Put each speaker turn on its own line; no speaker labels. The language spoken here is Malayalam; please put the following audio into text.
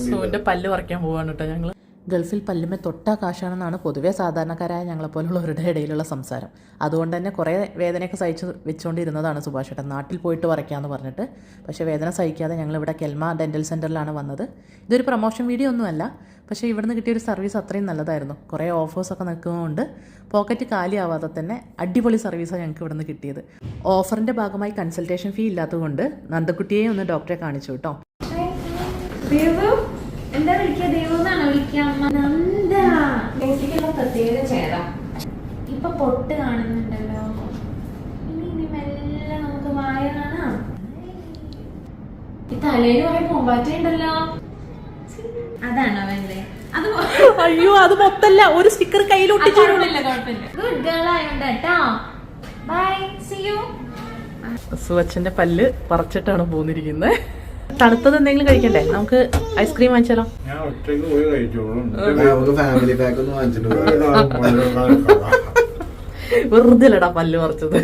സൂവിന്റെ പല്ല് പറിക്കാൻ പോവാണ് കേട്ടോ ഞങ്ങൾ. ഗൾഫിൽ പല്ലുമേ തൊട്ടാ കാശാണെന്നാണ് പൊതുവേ സാധാരണക്കാരായ ഞങ്ങളെപ്പോലുള്ളവരുടെ ഇടയിലുള്ള സംസാരം. അതുകൊണ്ട് തന്നെ കുറേ വേദനയൊക്കെ സഹിച്ച് വെച്ചുകൊണ്ടിരുന്നതാണ് സുഭാഷ് ഏട്ടൻ നാട്ടിൽ പോയിട്ട് വരയ്ക്കാമെന്ന് പറഞ്ഞിട്ട്. പക്ഷേ വേദന സഹിക്കാതെ ഞങ്ങളിവിടെ കെൽമ ഡെൻറ്റൽ സെൻറ്ററിലാണ് വന്നത്. ഇതൊരു പ്രൊമോഷൻ വീഡിയോ ഒന്നുമല്ല, പക്ഷേ ഇവിടുന്ന് കിട്ടിയൊരു സർവീസ് അത്രയും നല്ലതായിരുന്നു. കുറേ ഓഫേഴ്സൊക്കെ നിൽക്കുന്നതുകൊണ്ട് പോക്കറ്റ് കാലിയാവാതെ തന്നെ അടിപൊളി സർവീസാണ് ഞങ്ങൾക്ക് ഇവിടുന്ന് കിട്ടിയത്. ഓഫറിൻ്റെ ഭാഗമായി കൺസൾട്ടേഷൻ ഫീ ഇല്ലാത്തതുകൊണ്ട് നന്ദക്കുട്ടിയെ ഒന്ന് ഡോക്ടറെ കാണിച്ചു കേട്ടോ.
എന്താ വിളിക്കുക? ദേവെന്നാണോ വിളിക്കാം? പ്രത്യേക ചേരാ. ഇപ്പൊ പൊട്ട് കാണുന്നുണ്ടല്ലോ, ഇനി മെല്ലെ നമുക്ക് വായ കാണാം. ഈ തലയിൽ കുറെ പൂമ്പാറ്റ ഉണ്ടല്ലോ, അതാണോ വേണ്ടേ? അത്
അയ്യോ, അത് മൊത്തല്ല, ഒരു സ്റ്റിക്കർ കയ്യിലൊട്ടിച്ചില്ല.
ഗുഡ് ഗേൾ ആയോണ്ട് കേട്ടോ. By, see you.
സുവച്ചന്റെ പല്ല് പറിച്ചിട്ടാണ് പോന്നിരിക്കുന്നത്. തണുത്തത് എന്തെങ്കിലും കഴിക്കണ്ടേ? നമുക്ക് ഐസ്ക്രീം വാങ്ങിച്ചാലോ? വെറുതെ അല്ലടാ പല്ല് പറിച്ചത്.